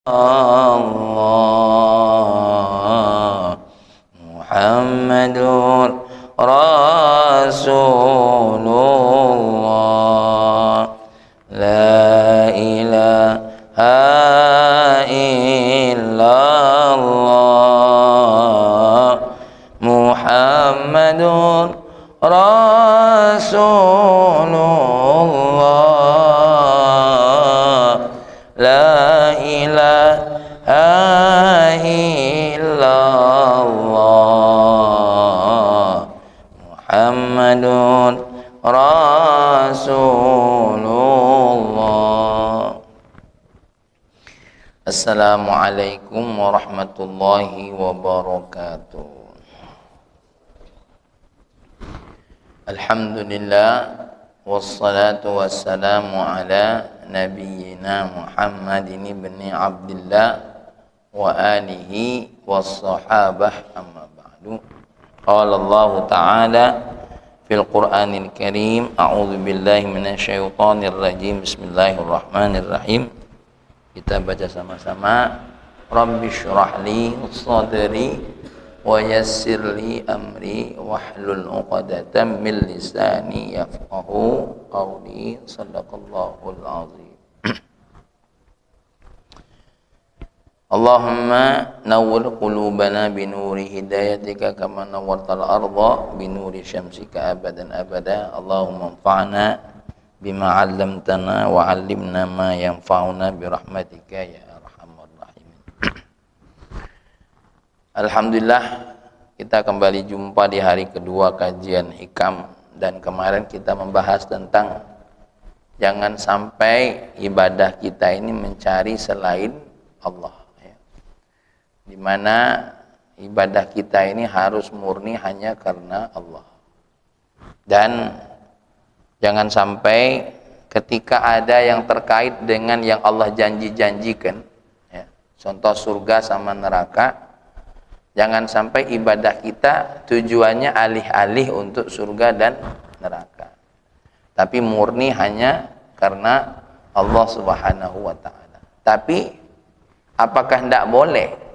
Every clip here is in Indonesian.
Allah Muhammadur Rasulullah la ilaha illallah Muhammadur Rasulullah la ilaha illallah Muhammadun Rasulullah. Assalamualaikum warahmatullahi wabarakatuh. Alhamdulillah wassalatu wassalamu ala nabiyyina Muhammadin ibni Abdillah wa alihi wassahabah amma ba'du. Qala Allah Ta'ala fil Qur'anil Karim, a'udzu billahi minasyaitonir rajim. Bismillahirrahmanirrahim. Kita baca sama-sama. Rabbi syrah li sadri wa yassir li amri wahlul 'uqdatam min lisani yafqahu qawli. Shadaqallahul azim. Allahumma nawwir qulubana binuri hidayatika kama nawwartal arda binuri syamsika abadan abada. Allahumma anfa'na bima 'allamtana wa 'allimna ma yanfa'una birahmatika ya arhamar rahimin. Alhamdulillah, kita kembali jumpa di hari kedua kajian hikam, dan kemarin kita membahas tentang jangan sampai ibadah kita ini mencari selain Allah, ya. Dimana ibadah kita ini harus murni hanya karena Allah, dan jangan sampai ketika ada yang terkait dengan yang Allah janji-janjikan, ya, contoh surga sama neraka, jangan sampai ibadah kita tujuannya alih-alih untuk surga dan neraka, tapi murni hanya karena Allah Subhanahu wa ta'ala. Tapi apakah tidak boleh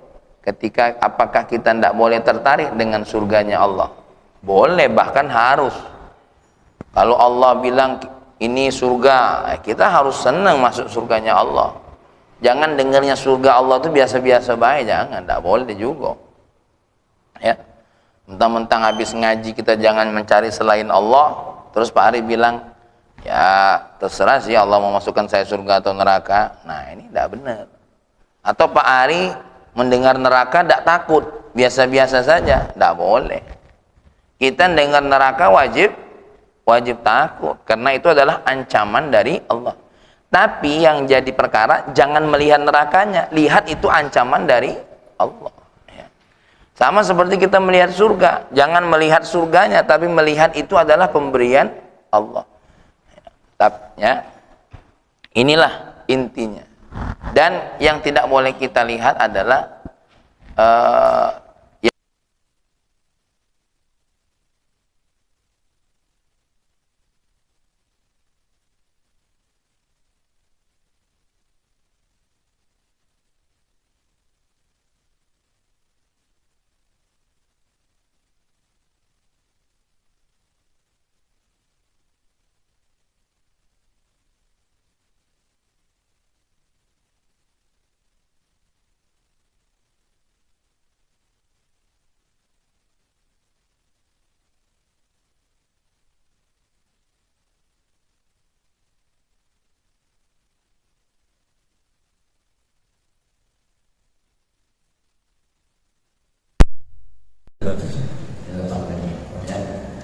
apakah kita tidak boleh tertarik dengan surganya Allah? Boleh, bahkan harus. Kalau Allah bilang ini surga, kita harus senang masuk surganya Allah. Jangan dengarnya surga Allah itu biasa-biasa baik, jangan, tidak boleh juga. Ya, mentang-mentang habis ngaji kita jangan mencari selain Allah, terus Pak Ari bilang ya terserah sih Allah mau masukkan saya surga atau neraka. Nah, ini tidak benar. Atau Pak Ari mendengar neraka tidak takut, biasa-biasa saja, tidak boleh. Kita dengar neraka wajib takut, karena itu adalah ancaman dari Allah. Tapi yang jadi perkara jangan melihat nerakanya, lihat itu ancaman dari Allah. Sama seperti kita melihat surga, jangan melihat surganya, tapi melihat itu adalah pemberian Allah. Ya, inilah intinya. Dan yang tidak boleh kita lihat adalah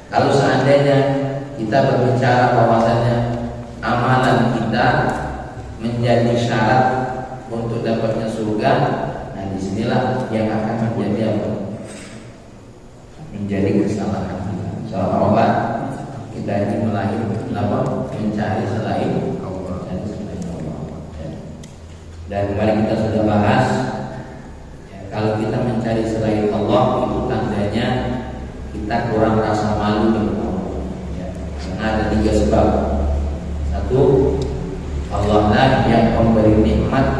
kalau seandainya kita berbicara bahwasanya amalan kita menjadi syarat untuk dapatnya surga, nah disinilah yang akan menjadi apa? Menjadi kesalahan kita. Seolah-olah kita ini mencari selain Allah. Dan kemarin kita sudah bahas, ya, kalau kita mencari selain Allah itu tandanya kita kurang rasa malu dengan Allah, ya. Karena ada 3 sebab. Satu, Allah lah yang memberi nikmat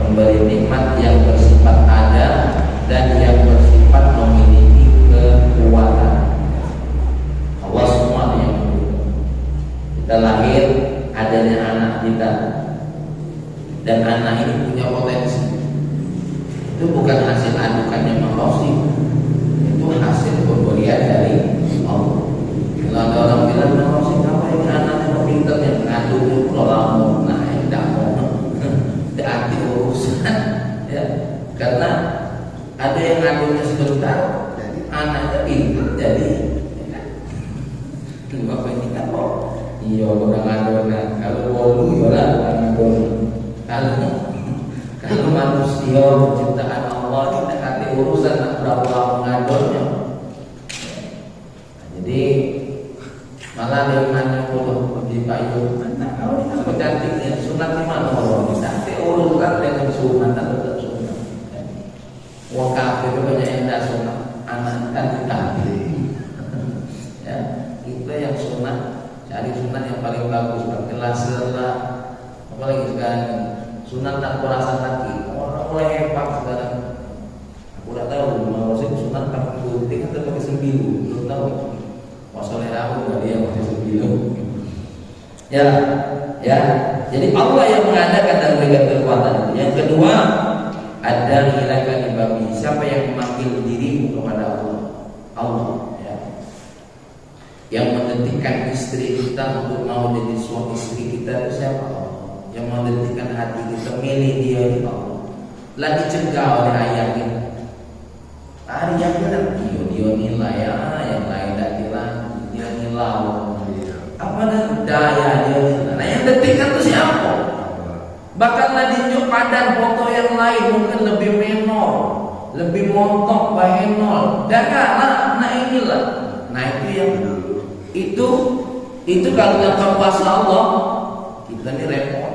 pemberi nikmat yang bersifat ada dan yang bersifat memiliki kekuatan. Allah semua yang memberi. Kita lahir, adanya anak kita, dan anak ini punya potensi. Itu bukan hasil adukannya manusia, itu hasil pemberian dari Allah. Kalau ada orang bilang, manusia kamu ini anaknya pintar yang ngaduknya pulau lamun, nah tidak mau, tidak arti urusan, ya. Karena ada yang ngaduknya sebentar, anaknya pintar, jadi apa ini apa? Iya, udah ngaduknya. Kalau bolu, yolah ngaduk. Kalau manusia ciptaan Allah tidak ada urusan nak berapa lama ngaduknya. Jadi malah dia nanya bodoh di payu, mana kau ini apa cantiknya? Sunat di mana orang? Tidak ada urusan dengan sunat atau tidak sunat. Wong kafir banyak yang tidak sunat, anak kan kafir. Ya, itu yang sunat. Cari sunat yang paling bagus, pakai laser lah. Apalagi sekarang sunat tak perasa kaki, orang mulai hebat sekarang. Aku tak tahu, mau sih sunat pakai gunting atau pakai sembilu, belum tahu. Masalah aku nggak dia pakai sembilu. Ya, ya. Jadi Allah yang mengadakan dan memberikan kekuatan. Yang kedua, ada hilangkan ibadah. Siapa yang memanggil dirimu kepada Allah? Allah. Yang mendetikkan istri kita untuk mau jadi suami istri kita itu siapa? Allah. Yang mendetikkan hati kita milih dia itu Allah. Lagi cegah oleh ayah kita. Ayah kita dia nilai ya, yang lain tak nilai, dia nilai. Apa daya dia? Nah yang detikkan itu siapa? Bahkan lagi tunjuk padan foto yang lain mungkin lebih menor, lebih montok, bahenol. Janganlah, nah inilah. Nah itu yang itu kalau tanpa kuasa Allah kita ini repot.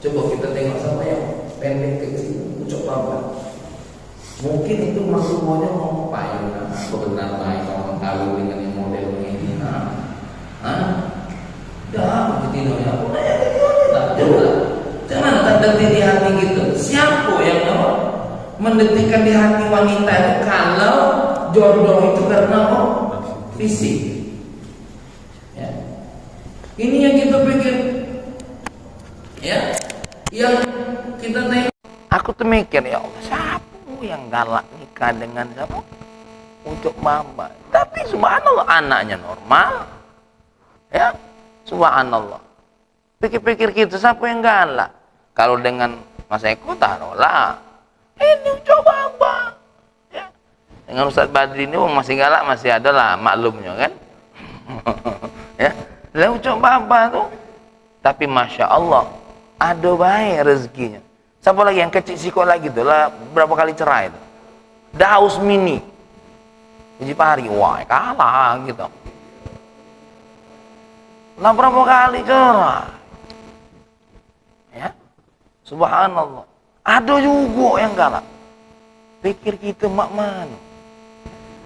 Coba kita tengok sama yang pendek kecil, ucap apa? Mungkin itu maksud maunya mau payung, benar baik kalau kawin dengan yang model ini, dah begitu ya. Aku nanya jangan terdetik di hati gitu. Siapa yang mendetikkan di hati wanita itu kalau jodoh itu karena apa? Fisik. Ya. Ini yang kita pikir. Ya. Yang kita tanya. Aku tuh mikir ya Allah, siapa yang galak nikah dengan siapa? Untuk mama. Tapi subhanallah anaknya normal. Ya. Subhanallah. Pikir-pikir gitu, siapa yang galak? Kalau dengan Mas Eko taruhlah. Ini coba apa? Ya. Dengan Ustaz Badri ini masih galak, masih ada lah maklumnya kan. Ya, lalu coba apa tuh? Tapi masya Allah, ada baik rezekinya. Siapa lagi yang kecil sikok lagi tuh lah, berapa kali cerai itu? Daus mini, Uji Pari, wah kalah gitu. Lah berapa kali cerai? Ya, subhanallah. Ada juga yang galak. Pikir kita mak mana?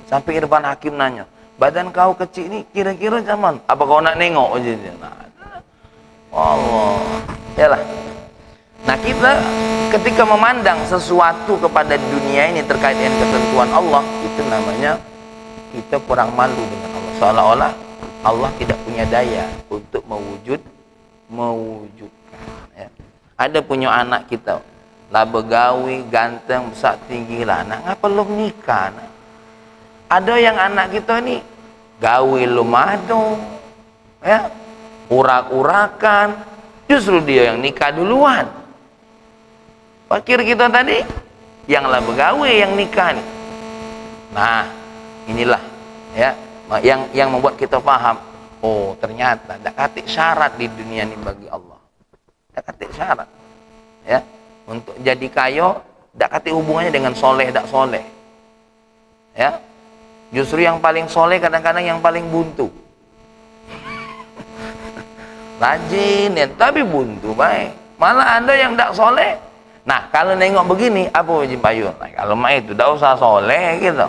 Sampai Irfan Hakim nanya, badan kau kecil ini kira-kira zaman apa kau nak nengok aja? Nah, Allah, yalah. Nah kita ketika memandang sesuatu kepada dunia ini terkait dengan ketentuan Allah, itu namanya kita kurang malu dengan Allah. Seolah-olah Allah tidak punya daya untuk mewujudkan. Ya. Ada punya anak kita, lah begawi, ganteng, besar tinggi lah, nak ngapa belum nikah? Nah. Ada yang anak kita ini gawe lumado, ya, urak-urakan, justru dia yang nikah duluan. Fakir kita tadi yang lah begawe yang nikah nih. Nah, inilah ya yang membuat kita paham, oh ternyata tak katik syarat di dunia ini bagi Allah. Tak katik syarat. Ya, untuk jadi kaya tak katik hubungannya dengan soleh tak soleh. Ya. Justru yang paling soleh kadang-kadang yang paling buntu. Rajin ya, tapi buntu baik. Malah ada yang tak soleh. Nah, kalau nengok begini, apa wajib payung? Nah, kalau mah itu tak usah soleh gitu.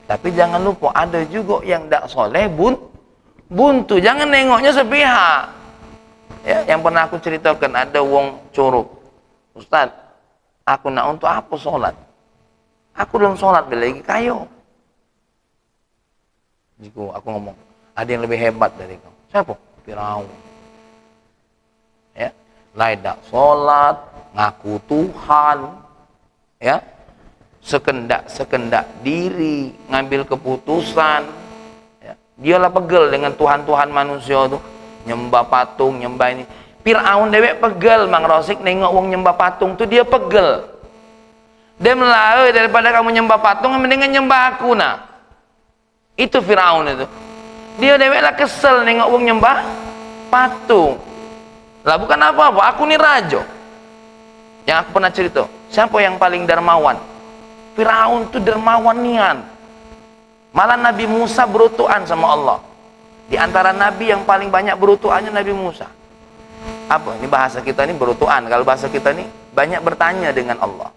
Tapi jangan lupa ada juga yang tak soleh buntu. Jangan nengoknya sepihak. Ya. yang pernah aku ceritakan, ada wong curug. Ustaz, aku nak untuk apa sholat? Aku belum sholat lagi kayo. Jiku aku ngomong, ada yang lebih hebat dari kau. Siapa? Firaun. Ya, laidak sholat, ngaku Tuhan, ya, sekendak diri, ngambil keputusan. Ya. Dialah pegel dengan Tuhan-Tuhan manusia tuh, nyembah patung, nyembah ini. Firaun dewek pegel, Mang Rosik nengok wong nyembah patung tuh dia pegel. Dia melalui daripada kamu nyembah patung, mendingan nyembah aku nak. Itu Firaun itu. Dia dewek lah kesel nengok wong nyembah patung. Lah bukan apa-apa, aku nih raja. Yang aku pernah cerita, siapa yang paling dermawan? Firaun tuh dermawan nian. Malah Nabi Musa berutuan sama Allah. Di antara nabi yang paling banyak berutuannya Nabi Musa. Apa? Ini bahasa kita ini berutuan. Kalau bahasa kita ini banyak bertanya dengan Allah.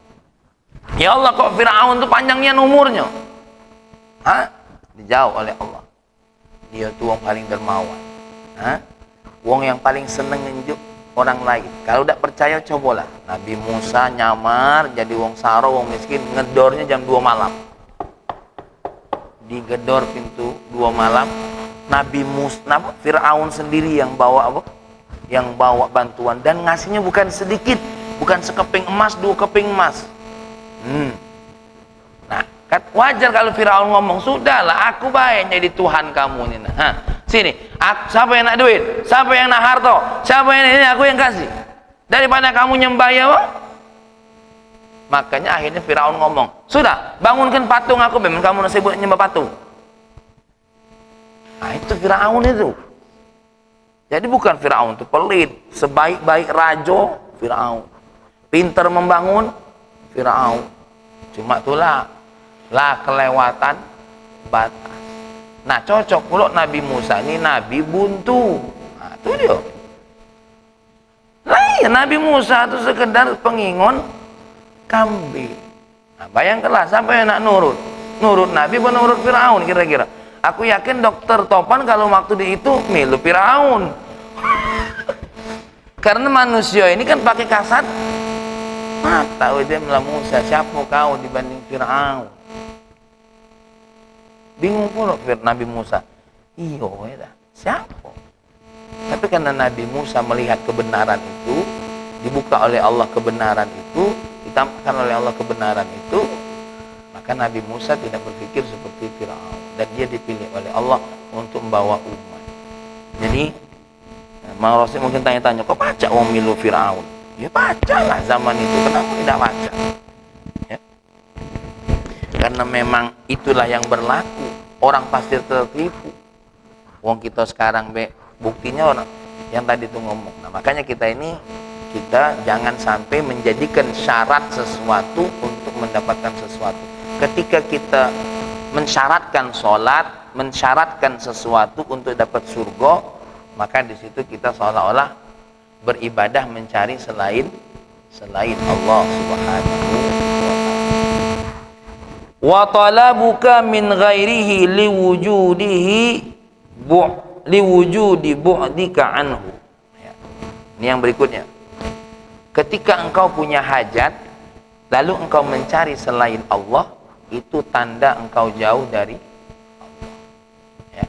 Ya Allah, kok Firaun tuh panjangnya umurnya? Hah? Dijawab oleh Allah. Dia tuh wong paling dermawan. Hah? Wong yang paling seneng nunjuk orang lain. Kalau tidak percaya cobalah. Nabi Musa nyamar jadi wong saro, wong miskin, ngedornya jam 2 malam. Digedor pintu 2 malam. Nabi Musa, Firaun sendiri yang bawa apa? Yang bawa bantuan dan ngasihnya bukan sedikit, bukan sekeping emas, 2 keping emas. Nah, kan wajar kalau Firaun ngomong, sudahlah aku baik jadi Tuhan kamu ini. Nah, sini, siapa yang nak duit? Siapa yang nak harta? Siapa yang ini? Aku yang kasih. Daripada kamu nyembah ya, makanya akhirnya Firaun ngomong, sudah, bangunkan patung aku, memang kamu nasibut nyembah patung. Nah, itu Firaun itu. Jadi bukan Firaun itu pelit, sebaik-baik raja Firaun, pintar membangun Firaun. Cuma itulah kelewatan batas. Nah, cocok pula Nabi Musa ini nabi buntu. Nah, itu dia. Lah ya, Nabi Musa itu sekedar pengingon kambing. Nah, bayangkanlah siapa yang nak nurut? Nurut Nabi atau nurut Firaun kira-kira? Aku yakin dokter Topan kalau waktu di itu milu Firaun. Karena manusia ini kan pakai kasat mata. Dia bilang, Musa, siapa kau dibanding Firaun? Bingung pula Nabi Musa. Iyo, ya, siapa? Tapi karena Nabi Musa melihat kebenaran itu, dibuka oleh Allah kebenaran itu, ditampakkan oleh Allah kebenaran itu, maka Nabi Musa tidak berpikir seperti Firaun dan dia dipilih oleh Allah untuk membawa umat. Jadi Mang Rosi mungkin tanya-tanya, kok baca wong milu Firaun? Ya bacalah zaman itu, kenapa tidak baca? Ya. Karena memang itulah yang berlaku. Orang pasti tertipu. Wong kita sekarang buktinya orang yang tadi itu ngomong. Nah, makanya kita jangan sampai menjadikan syarat sesuatu untuk mendapatkan sesuatu. Ketika kita mensyaratkan sholat, mensyaratkan sesuatu untuk dapat surga, maka di situ kita seolah-olah beribadah mencari selain Allah Subhanahu wa ta'ala. Wa talabuka min ghairihi liwujudi bu'dika anhu. Ya. Ini yang berikutnya. Ketika engkau punya hajat, lalu engkau mencari selain Allah, itu tanda engkau jauh dari Allah. Ya.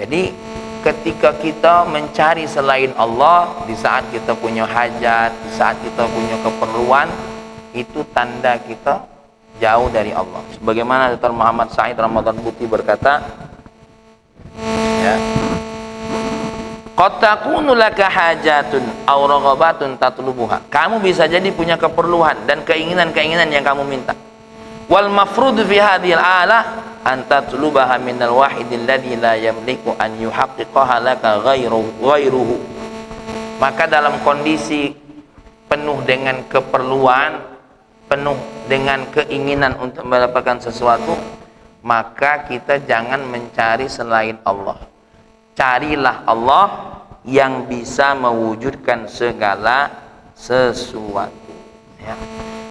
Jadi ketika kita mencari selain Allah, di saat kita punya hajat, di saat kita punya keperluan, itu tanda kita jauh dari Allah. Sebagaimana Dr. Muhammad Said Ramadan Buti berkata, ya, qad takunu laka hajatun aw raghabatun tatlubuha. Kamu bisa jadi punya keperluan dan keinginan-keinginan yang kamu minta. Wal mafrudu fi hadhil alah an tatlubaha minal wahidil ladzi la yamliku an yuhaqqiqaha laka ghairuhu. Maka dalam kondisi penuh dengan keperluan, penuh dengan keinginan untuk mendapatkan sesuatu, maka kita jangan mencari selain Allah. Carilah Allah yang bisa mewujudkan segala sesuatu. Ya.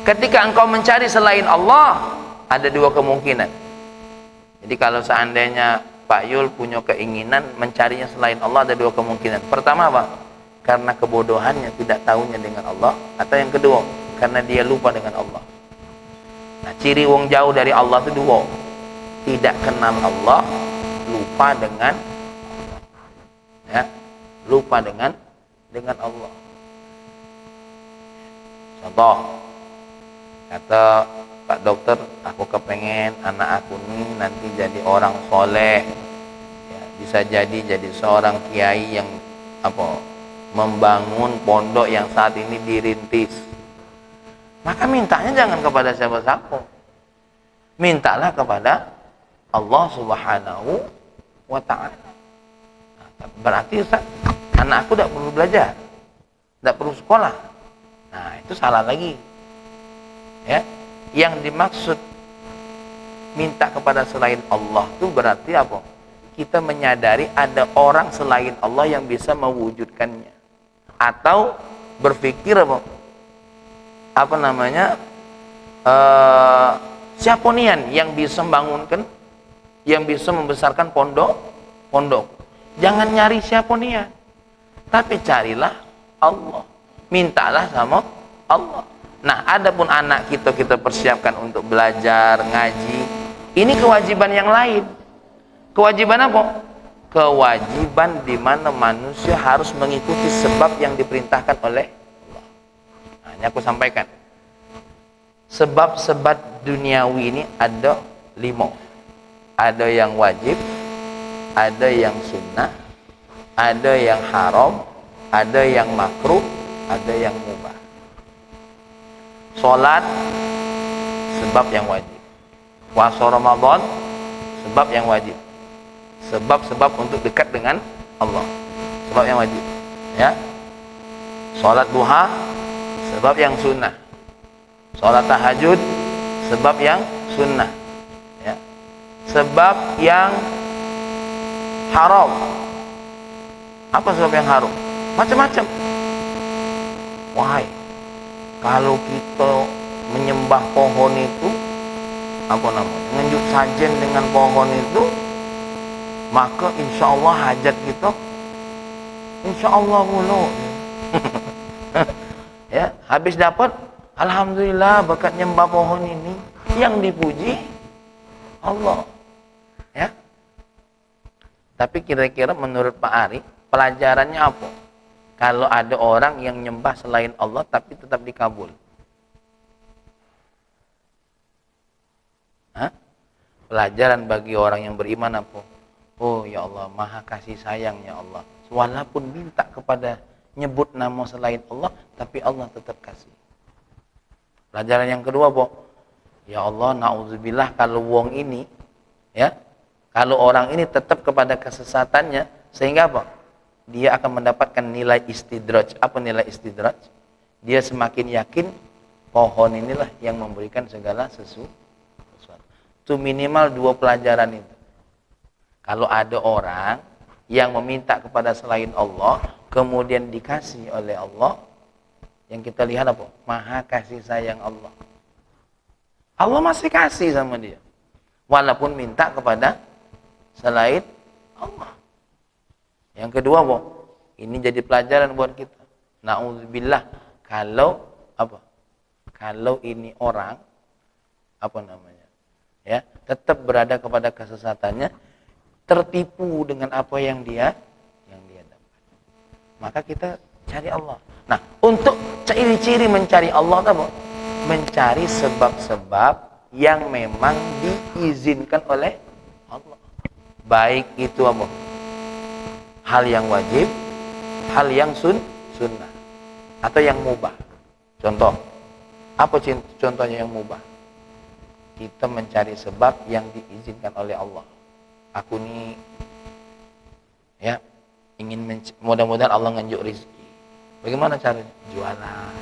Ketika engkau mencari selain Allah, ada 2 kemungkinan. Jadi kalau seandainya Pak Yul punya keinginan mencarinya selain Allah, ada 2 kemungkinan. Pertama apa? karena kebodohannya, tidak tahunya dengan Allah, atau yang kedua karena dia lupa dengan Allah. Nah, ciri wong jauh dari Allah itu dua. Tidak kenal Allah, lupa dengan ya, lupa dengan Allah. Contoh, kata Pak Dokter, aku kepengen anak aku ini nanti jadi orang soleh, ya, bisa jadi seorang kiai yang membangun pondok yang saat ini dirintis. Maka mintanya jangan kepada siapa-siapa, mintalah kepada Allah Subhanahu wa Ta'ala. Nah, berarti anak aku tidak perlu belajar, tidak perlu sekolah. Nah, itu salah lagi. Ya, yang dimaksud minta kepada selain Allah itu berarti apa? Kita menyadari ada orang selain Allah yang bisa mewujudkannya, atau berpikir siapa nian yang bisa membangunkan, yang bisa membesarkan pondok. Jangan nyari siapa nian, tapi carilah Allah, mintalah sama Allah. Nah, adapun anak kita persiapkan untuk belajar ngaji, ini kewajiban yang lain. Kewajiban apa? Kewajiban di mana manusia harus mengikuti sebab yang diperintahkan oleh Allah. Nah, ini aku sampaikan. Sebab-sebab duniawi ini ada 5. Ada yang wajib, ada yang sunnah, ada yang haram, ada yang makruh, ada yang mubah. Salat sebab yang wajib. Puasa Ramadan sebab yang wajib. Sebab-sebab untuk dekat dengan Allah, sebab yang wajib. Ya. Salat duha sebab yang sunnah. Salat tahajud sebab yang sunnah. Ya. Sebab yang haram. Apa sebab yang haram? Macam-macam. Wahai, kalau kita menyembah pohon itu, ngenjuk sajen dengan pohon itu, maka insya Allah hajat kita insya Allah mulu. Ya, habis dapat, alhamdulillah berkat nyembah pohon ini, yang dipuji Allah. Ya. Tapi kira-kira menurut Pak Ari, pelajarannya apa? Kalau ada orang yang nyembah selain Allah tapi tetap dikabul. Hah? Pelajaran bagi orang yang beriman apa? Oh ya Allah, maha kasih sayang ya Allah. Walaupun minta kepada nyebut nama selain Allah, tapi Allah tetap kasih. Pelajaran yang kedua, ya Allah, na'udzubillah, kalau wong ini, ya, kalau orang ini tetap kepada kesesatannya, sehingga apa? Dia akan mendapatkan nilai istidraj. Apa nilai istidraj? Dia semakin yakin pohon inilah yang memberikan segala sesuatu. Itu minimal 2 pelajaran itu. Kalau ada orang yang meminta kepada selain Allah, kemudian dikasih oleh Allah, yang kita lihat apa? Maha kasih sayang Allah. Allah masih kasih sama dia, walaupun minta kepada selain Allah. Yang kedua, ini jadi pelajaran buat kita. Na'udzubillah, kalau ini orang ya, tetap berada kepada kesesatannya, tertipu dengan apa yang dia dapat, maka kita cari Allah. Nah, untuk ciri-ciri mencari Allah apa? Mencari sebab-sebab yang memang diizinkan oleh Allah. Baik itu apa? Hal yang wajib, hal yang sunnah, atau yang mubah. Contoh, apa contohnya yang mubah? Kita mencari sebab yang diizinkan oleh Allah. Aku nih, ya, ingin mudah-mudahan Allah nganjuk rezeki. Bagaimana caranya? Jualan.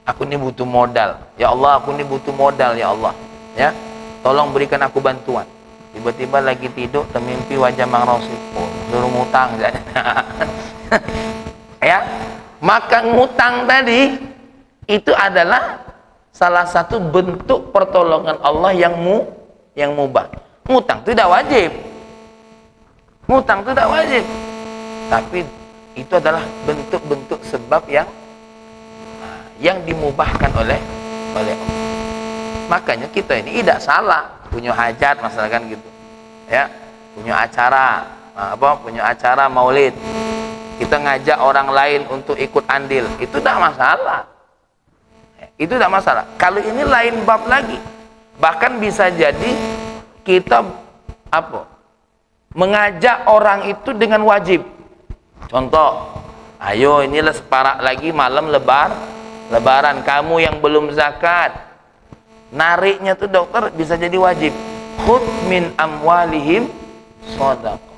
Aku nih butuh modal. Ya Allah, aku nih butuh modal ya Allah. Ya, tolong berikan aku bantuan. Tiba-tiba lagi tidur, termimpi wajah Mang Rosi. Oh, suruh ngutang. Ya, maka ngutang tadi itu adalah salah satu bentuk pertolongan Allah yang mubah. Ngutang itu tidak wajib. Ngutang itu tidak wajib. Tapi Itu adalah bentuk-bentuk sebab yang dimubahkan oleh Allah. Makanya kita ini tidak salah punya hajat misalkan gitu. Ya, punya acara, punya acara maulid. Kita ngajak orang lain untuk ikut andil, itu tidak masalah. Itu tidak masalah. Kalau ini lain bab lagi. Bahkan bisa jadi kita mengajak orang itu dengan wajib. Contoh, ayo inilah separak lagi malam lebaran, kamu yang belum zakat, nariknya tuh dokter bisa jadi wajib. Khudh min amwalihim shadaqah.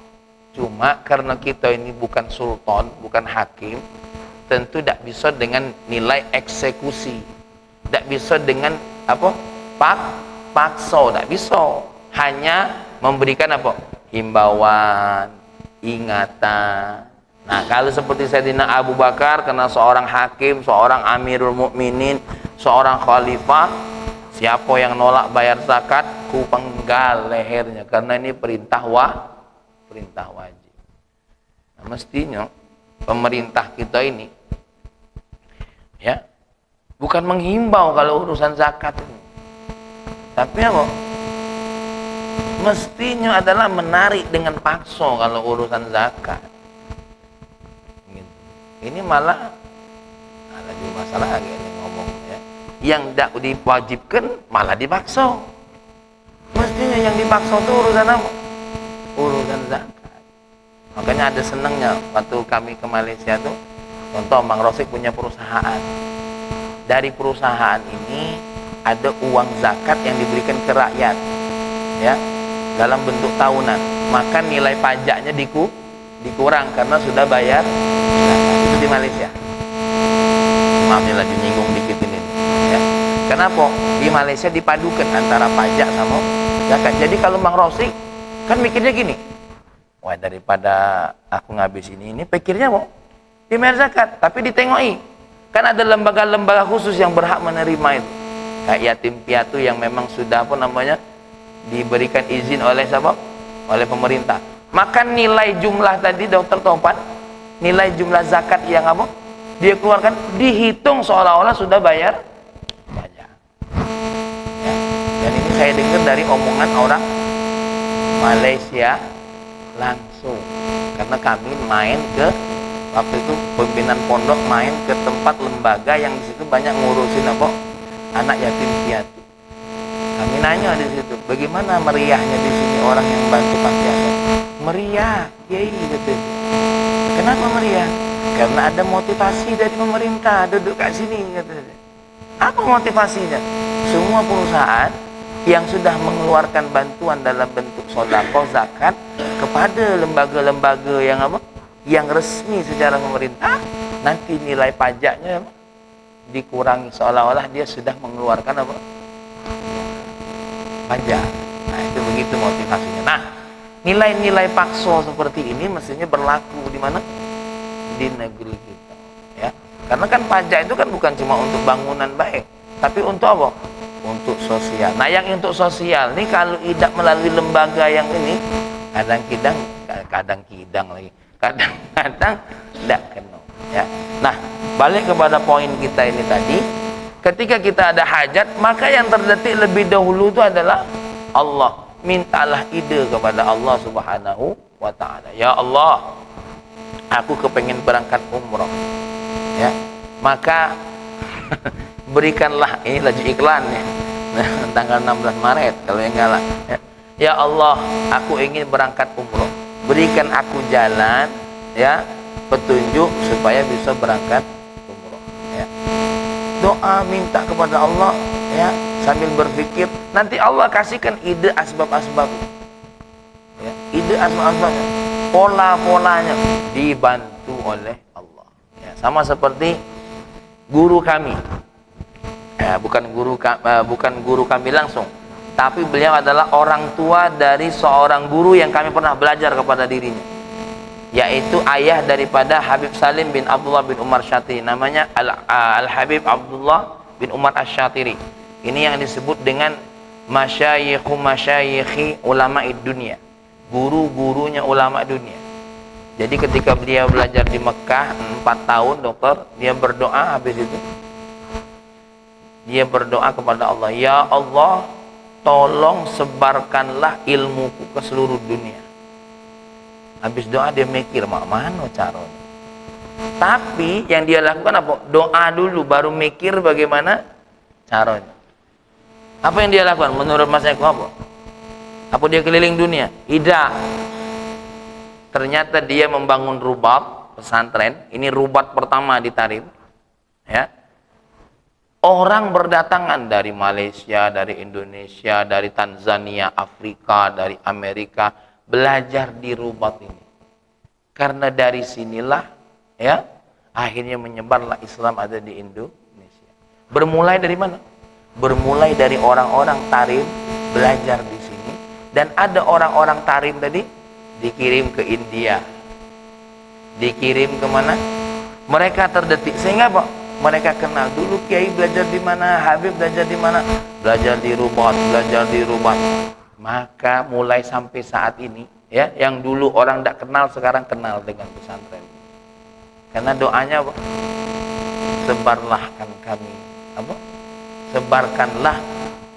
Cuma karena kita ini bukan sultan, bukan hakim, tentu tidak bisa dengan nilai eksekusi, tidak bisa dengan paksa, tidak bisa. Hanya memberikan himbauan, ingatan. Nah, kalau seperti Sayyidina Abu Bakar, karena seorang hakim, seorang Amirul Mukminin, seorang khalifah, siapa yang nolak bayar zakat, ku penggal lehernya, karena ini perintah wajib. Nah, mestinya pemerintah kita ini ya bukan menghimbau kalau urusan zakat ini, tapi mestinya adalah menarik dengan paksa kalau urusan zakat. Ini malah lagi masalah lagi ini ngomong ya. Yang tidak diwajibkan malah dipaksa. Mestinya yang dipaksa itu urusan apa? Urusan zakat. Makanya ada senangnya waktu kami ke Malaysia tuh, contoh Bang Rosik punya perusahaan. Dari perusahaan ini ada uang zakat yang diberikan ke rakyat, ya, dalam bentuk tahunan. Maka nilai pajaknya dikurang karena sudah bayar zakat. Itu di Malaysia. Maaf ya lagi nyinggung dikit ini, ya. Kenapa? Di Malaysia dipadukan antara pajak sama zakat. Jadi kalau Bang Rosik kan mikirnya gini, wah daripada aku ngabis ini pikirnya dibayar zakat, tapi ditengoki. Kan ada lembaga-lembaga khusus yang berhak menerima itu. Kayak yatim piatu yang memang sudah diberikan izin oleh siapa? Oleh pemerintah. Maka nilai jumlah tadi Dr. Topan, nilai jumlah zakat yang dia keluarkan dihitung seolah-olah sudah bayar pajak. Ya. Dan ini saya dengar dari omongan orang Malaysia langsung, karena kami main ke waktu itu pimpinan pondok main ke tempat lembaga yang di situ banyak ngurusin anak yatim piatu. Kami nanya di situ, bagaimana meriahnya di sini orang yang bantu panti asuhan? Meriah, kiai gitu. Kenapa meriah? Karena ada motivasi dari pemerintah, duduk kat sini katanya. Apa motivasinya? Semua perusahaan yang sudah mengeluarkan bantuan dalam bentuk sedekah zakat kepada lembaga-lembaga yang resmi secara pemerintah, nanti nilai pajaknya dikurangi seolah-olah dia sudah mengeluarkan pajak. Nah, itu begitu motivasinya. Nah, nilai-nilai paksa seperti ini mestinya berlaku di mana? Di negeri kita, ya. Karena kan pajak itu kan bukan cuma untuk bangunan baik, tapi untuk apa? Untuk sosial. Nah, yang untuk sosial ini kalau tidak melalui lembaga yang ini, kadang-kadang tidak kena, ya. Nah, balik kepada poin kita ini tadi, ketika kita ada hajat, maka yang terdetik lebih dahulu itu adalah Allah. Mintalah ide kepada Allah Subhanahu wa ta'ala. Ya Allah, aku kepengen berangkat umroh, ya, maka berikanlah, ini laju iklannya tanggal 16 Maret kalau yang galak, ya. Ya Allah, aku ingin berangkat umroh, berikan aku jalan, ya, petunjuk supaya bisa berangkat umroh, ya. Doa minta kepada Allah, ya, sambil berpikir, nanti Allah kasihkan ide asbab-asbab, ya, ide asbab-asbabnya, pola-polanya dibantu oleh Allah, ya. Sama seperti guru kami, ya, bukan guru kami langsung, tapi beliau adalah orang tua dari seorang guru yang kami pernah belajar kepada dirinya, yaitu ayah daripada Habib Salim bin Abdullah bin Umar Syatiri, namanya Al-Habib Abdullah bin Umar Asy-Syatiri. Ini yang disebut dengan masyayikhi ulama dunia, guru-gurunya ulama dunia. Jadi ketika beliau belajar di Mekah 4 tahun dokter, dia berdoa habis itu. Dia berdoa kepada Allah, ya Allah, tolong sebarkanlah ilmuku ke seluruh dunia. Habis doa dia mikir, mak mana caranya. Tapi yang dia lakukan apa? Doa dulu baru mikir bagaimana caranya. Apa yang dia lakukan? Menurut Mas Eko apa? Apa dia keliling dunia? Tidak. Ternyata dia membangun rubat pesantren. Ini rubat pertama di Tarim. Ya. Orang berdatangan dari Malaysia, dari Indonesia, dari Tanzania, Afrika, dari Amerika belajar di rubat ini. Karena dari sinilah ya akhirnya menyebarlah Islam ada di Indonesia. Bermulai dari mana? Bermulai dari orang-orang Tarim belajar di sini, dan ada orang-orang Tarim tadi dikirim ke India, dikirim kemana? Mereka terdetik sehingga apa? Mereka kenal dulu Kiai belajar di mana, Habib belajar di mana, belajar di rubat, belajar di rubat. Maka mulai sampai saat ini ya, yang dulu orang tidak kenal sekarang kenal dengan pesantren. Karena doanya apa? Sebarlahkan kami apa? Sebarkanlah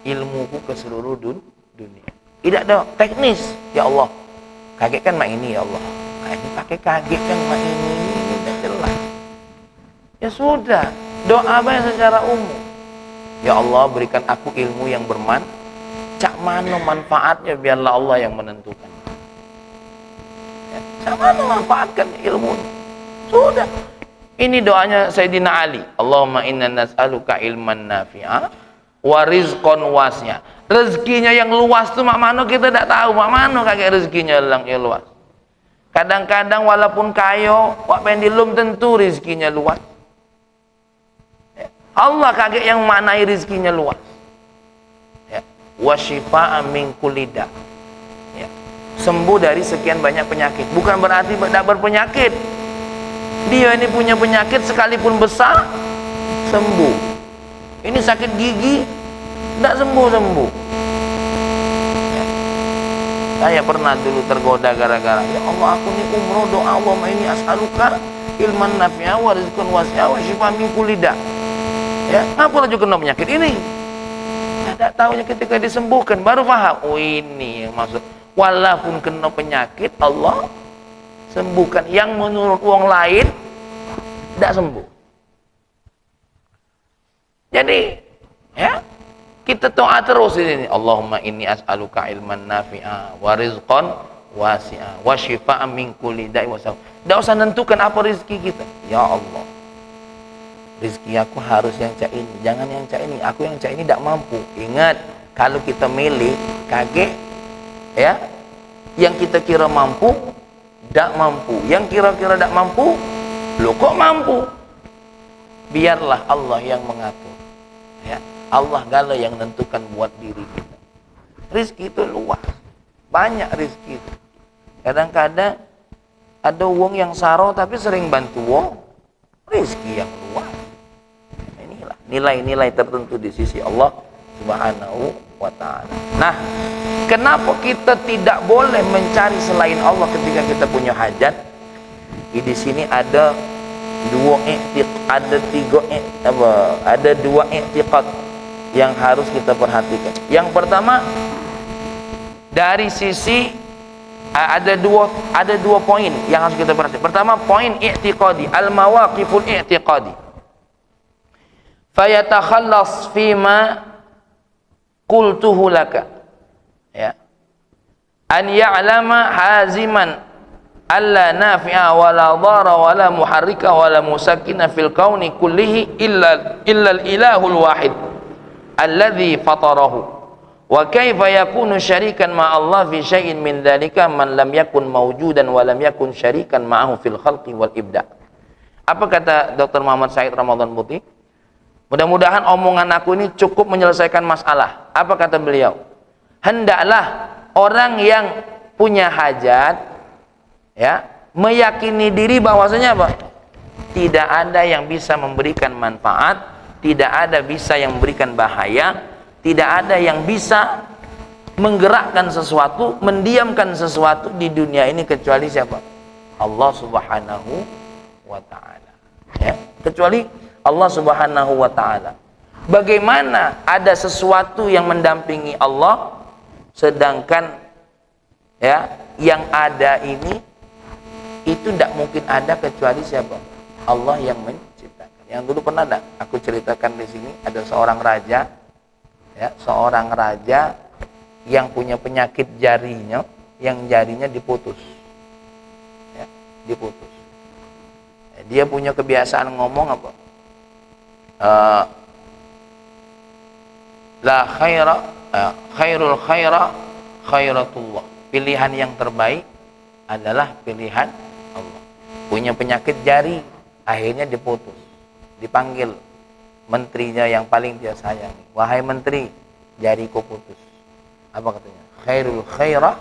ilmuku ke seluruh dunia. Tidak ada teknis, ya Allah. Kaget kan mak ini ya Allah. Nah, ini pakai kaget kan mak ini tidak jelas. Ya sudah, doa banyak secara umum. Ya Allah, berikan aku ilmu yang cak mana manfaatnya, biarlah Allah yang menentukan. Ya, cak mana manfaatkan ilmu. Sudah. Ini doanya Sayyidina Ali. Allahumma inna nas'aluka ilman nafi'a wa rizqan wasi'a. Rezekinya yang luas tuh mak mano kita tidak tahu, mak mano kakek rezekinya yang luas. Kadang-kadang walaupun kayo, wak pendilum tentu rezekinya luas. Allah kakek yang maknai rezekinya luas. Ya. Wa syifa'an min kulli da. Ya. Sembuh dari sekian banyak penyakit. Bukan berarti tidak berpenyakit. Dia ini punya penyakit sekalipun besar sembuh. Ini sakit gigi tidak sembuh-sembuh. Ya. Saya pernah dulu tergoda gara-gara, ya Allah aku ini umroh doa Allahumma ini as'aluka ilman nafi'a wa rizqan wasi'a wa syifa'an min kulli da. Ya, ngapa juga kena penyakit ini? Tidak tahunya ketika disembuhkan baru paham. Oh ini yang maksud. Walaupun kena penyakit Allah sembuhkan, yang menurut orang lain tidak sembuh. Jadi ya kita doa terus ini, Allahumma inni as'aluka ilman nafi'a wa rizqan wasi'a wa syifa'an min kulli da'i wa sawab. Tidak usah nentukan apa rezeki kita. Ya Allah, rezeki aku harus yang cak ini, jangan yang cak ini, aku yang cak ini tidak mampu. Ingat, kalau kita milih kaget ya, yang kita kira mampu tidak mampu, yang kira-kira tidak mampu loh kok mampu. Biarlah Allah yang mengatur ya. Allah gala yang menentukan buat diri kita. Rizki itu luas, banyak rizki itu. Kadang-kadang ada wong yang saro tapi sering bantu wong, rizki yang luas. Inilah nilai-nilai tertentu di sisi Allah Subhanahu wa ta'ala. Nah, kenapa kita tidak boleh mencari selain Allah ketika kita punya hajat? Di sini ada dua i'tiqad yang harus kita perhatikan. Yang pertama, dari sisi ada dua poin yang harus kita perhatikan. Pertama, poin i'tiqadi, al-mawaqiful i'tiqadi. Fayatakhallas fima qultuhu laka. Ya. An ya'lama haziman alla nafi'a wala dhara wala muharrika wala musakkina fil kauni kullihi illa al-ilahul wahid alladhi fatarahu wa kaifa yakunu syarikan ma Allah fi syai'in min dzalika man lam yakun mawjudan wa lam yakun syarikan ma'ahu fil khalqi wal ibda. Apa kata Dr. Muhammad Said Ramadan Putih? Mudah-mudahan omongan aku ini cukup menyelesaikan masalah. Apa kata beliau? Hendaklah orang yang punya hajat ya, meyakini diri bahwasanya apa? Tidak ada yang bisa memberikan manfaat, tidak ada bisa yang memberikan bahaya, tidak ada yang bisa menggerakkan sesuatu, mendiamkan sesuatu di dunia ini kecuali siapa? Allah Subhanahu wa ta'ala. Ya, kecuali Allah Subhanahu wa ta'ala. Bagaimana ada sesuatu yang mendampingi Allah, sedangkan ya yang ada ini itu tidak mungkin ada kecuali siapa? Allah yang menciptakan. Yang dulu pernah ada aku ceritakan di sini, ada seorang raja, ya, seorang raja yang punya penyakit jarinya, yang jarinya diputus, ya, diputus. Dia punya kebiasaan ngomong apa? La khaira, khairul khaira khairatullah. Pilihan yang terbaik adalah pilihan Allah. Punya penyakit jari, akhirnya diputus. Dipanggil menterinya yang paling dia sayangi. Wahai menteri, jariku putus. Apa katanya? Khairul khaira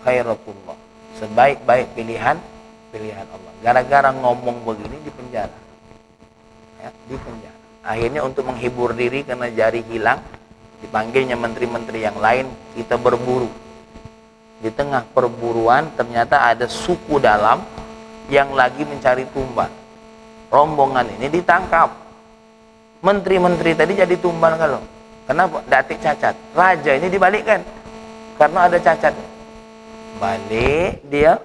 khairatullah. Sebaik-baik pilihan Allah. Gara-gara ngomong begini dipenjara. Ya, dipenjara. Akhirnya untuk menghibur diri karena jari hilang, dipanggilnya menteri-menteri yang lain, kita berburu. Di tengah perburuan ternyata ada suku dalam yang lagi mencari tumbal. Rombongan ini ditangkap. Menteri-menteri tadi jadi tumbal kalau. Kenapa? Datik cacat. Raja ini dibalikkan karena ada cacat. Balik dia,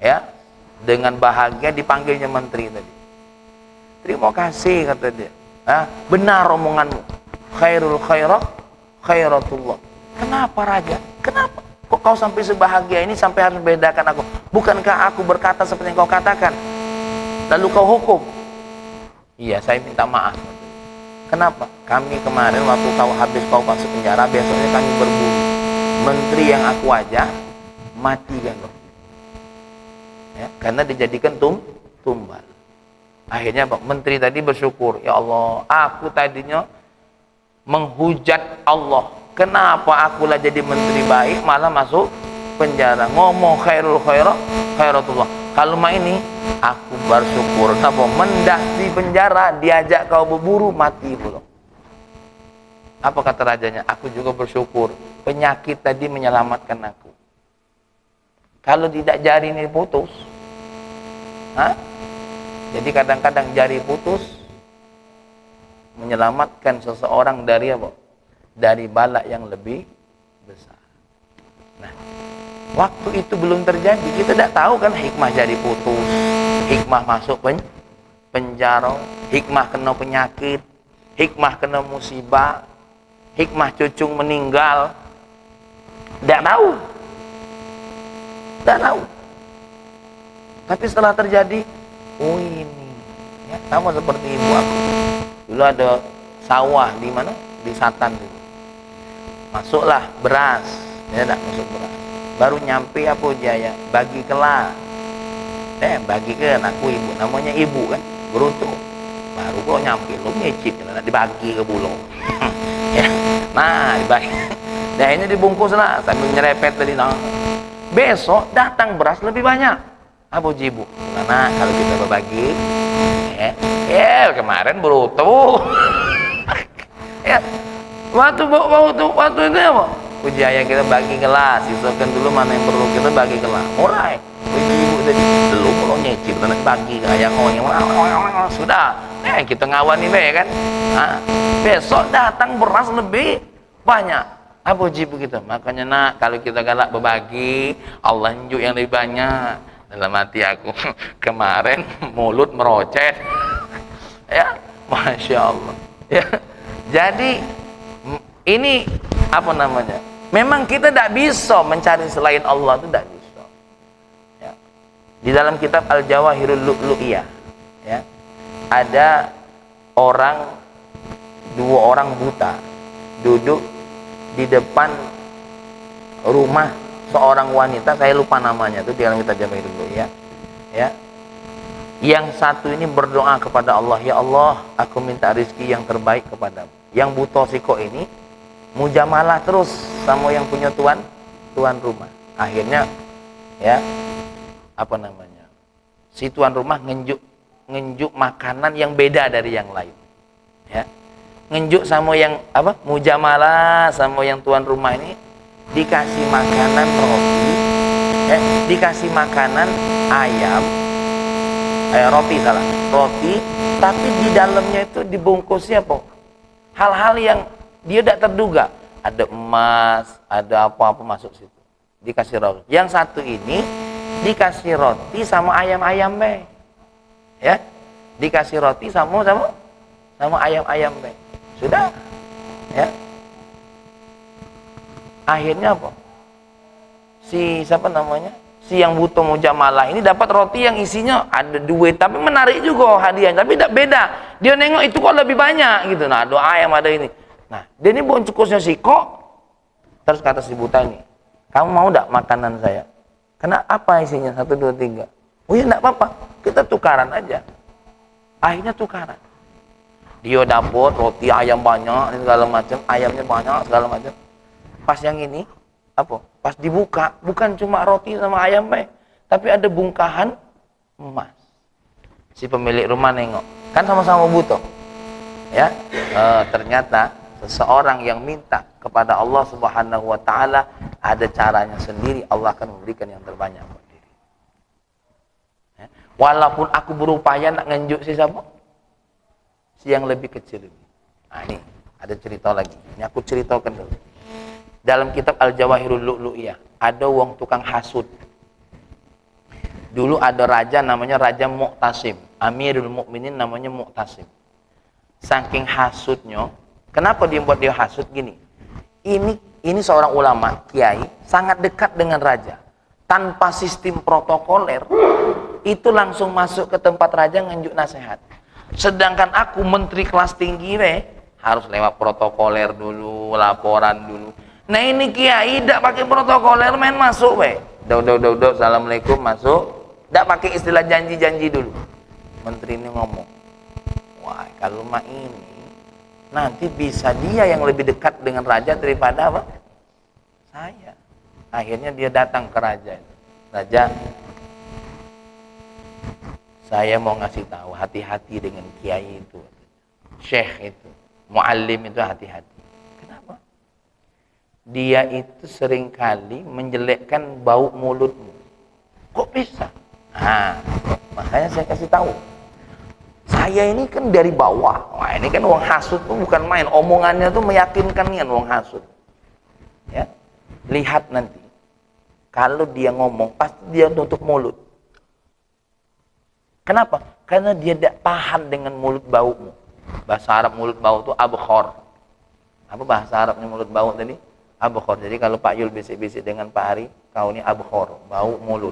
ya, dengan bahagia dipanggilnya menteri tadi. Terima kasih, kata dia. Benar omonganmu. Khairul khairah khairatullah. Kenapa raja? Kenapa? Kok kau sampai sebahagia ini sampai harus membedakan aku? Bukankah aku berkata seperti yang kau katakan? Lalu kau hukum? Iya, saya minta maaf. Kenapa? Kami kemarin waktu kau masuk penjara, besoknya kami berburu. Menteri yang aku ajak mati kan loh. Ya, karena dijadikan tumbal. Akhirnya Pak Menteri tadi bersyukur, ya Allah, aku tadinya menghujat Allah. Kenapa akulah jadi menteri baik malah masuk penjara? Ngomong khairul khairah khairatullah. Kalau mah ini aku bersyukur. Kenapa? Mendah di penjara, diajak kau berburu, mati pula. Apa kata rajanya? Aku juga bersyukur. Penyakit tadi menyelamatkan aku. Kalau tidak jari ini putus, jadi kadang-kadang jari putus menyelamatkan seseorang dari apa? Dari bala yang lebih besar. Nah, waktu itu belum terjadi, kita tidak tahu kan hikmah jari putus, hikmah masuk penjara, hikmah kena penyakit, hikmah kena musibah, hikmah cucung meninggal. Tidak tahu. Tidak tahu. Tapi setelah terjadi, oh ini, ya, sama seperti ibu aku. Dulu ada sawah di mana? Di Satan dulu. Masuklah beras, ya tidak masuk beras. Baru nyampe apa Jaya, bagi kelah. Bagi ke anakku ibu, namanya ibu kan, beruntung. Baru kok nyampe, lo ngecip, dibagi ke bulog. Ya, nah dibagi. Nah ini dibungkus lah sambil nyerepet tadi. Nah, besok datang beras lebih banyak. Apa ibu? Karena kalau kita berbagi, kemarin berutuh. Ya, waktu itu apa? Ujaya kita bagi kelas, sisakan dulu mana yang perlu kita bagi kelas. Mulai, ibu tadi belum kalau nyicip, nanti bagi ke ayang orang sudah. Kita ngawani kan. Nah, besok datang beras lebih banyak. Apa jibu kita? Makanya nak, kalau kita galak berbagi, Allah nunjuk yang lebih banyak. Dalam hati aku kemarin mulut merocet. Ya, masya Allah. Ya, jadi ini apa namanya? Memang kita tidak bisa mencari selain Allah, itu tidak bisa. Ya. Di dalam kitab Al-Jawahirul Lu'lu'iyah, ya, ada dua orang buta duduk di depan rumah seorang wanita, saya lupa namanya, itu di dalam kitab Jawahirul Lu'lu'iyah, ya. Yang satu ini berdoa kepada Allah, ya Allah, aku minta rezeki yang terbaik kepadamu. Yang buta siko ini mujamalah terus sama yang punya tuan rumah. Akhirnya, ya, apa namanya, si tuan rumah ngenjuk makanan yang beda dari yang lain, ya, ngenjuk sama yang apa, mujamalah sama yang tuan rumah ini dikasih makanan roti Dikasih makanan ayam, roti salah, roti, tapi di dalamnya itu dibungkusnya apa? Hal-hal yang dia tidak terduga, ada emas, ada apa-apa masuk situ, dikasih roti. Yang satu ini dikasih roti sama ayam-ayam be, ya, dikasih roti sama ayam-ayam be, sudah, ya. Akhirnya apa? Si siapa namanya? Si yang butuh mujamalah ini dapat roti yang isinya ada duit, tapi menarik juga hadiahnya, tapi tidak beda. Dia nengok itu kok lebih banyak gitu. Nah, ada ayam, ada ini. Nah, dia ini boncukusnya si kok. Terus kata si buta ini, kamu mau tidak makanan saya? Kena apa isinya? 1, 2, 3. Oh ya, tidak apa-apa. Kita tukaran aja. Akhirnya tukaran. Dia dapat roti ayam banyak, segala macam, ayamnya banyak, segala macam. Pas yang ini, apa? Pas dibuka, bukan cuma roti sama ayam, tapi ada bungkahan emas. Si pemilik rumah nengok, kan sama-sama butuh, ya. Ternyata seseorang yang minta kepada Allah Subhanahu Wa Taala ada caranya sendiri. Allah akan memberikan yang terbanyak buat diri. Ya. Walaupun aku berupaya nak ngenjuk si siapa, si yang lebih kecil ini. Nah ini ada cerita lagi. Ini aku ceritakan dulu. Dalam kitab Al-Jawahirul Lu'lu'iyah ada wong tukang hasud. Dulu ada raja namanya Raja Mu'tasim, Amirul Mukminin namanya Mu'tasim. Saking hasudnya, kenapa dia buat dia hasud gini? Ini seorang ulama, kiai, sangat dekat dengan raja. Tanpa sistem protokoler, itu langsung masuk ke tempat raja nganjuk nasihat. Sedangkan aku menteri kelas tinggi, harus lewat protokoler dulu, laporan dulu. Nah ini kiai tidak pakai protokoler, main masuk udah, assalamualaikum, masuk, tidak pakai istilah janji-janji dulu. Menteri ini ngomong, wah kalau mah ini nanti bisa dia yang lebih dekat dengan raja daripada apa? Saya. Akhirnya dia datang ke raja. Raja, saya mau ngasih tahu, hati-hati dengan kiai itu, syekh itu, muallim itu, hati-hati. Dia itu seringkali menjelekkan bau mulutmu. Kok bisa? Nah, makanya saya kasih tahu. Saya ini kan dari bawah. Wah, ini kan wong hasud tuh bukan main. Omongannya tuh meyakinkan nian wong hasud. Ya. Lihat nanti. Kalau dia ngomong, pasti dia tutup mulut. Kenapa? Karena dia tidak tahan dengan mulut baumu. Bahasa Arab mulut bau itu abkhor. Apa bahasa Arabnya mulut bau tadi? Abkhor. Jadi kalau Pak Yul bisik-bisik dengan Pak Ari, kau ini abkhor, bau mulut.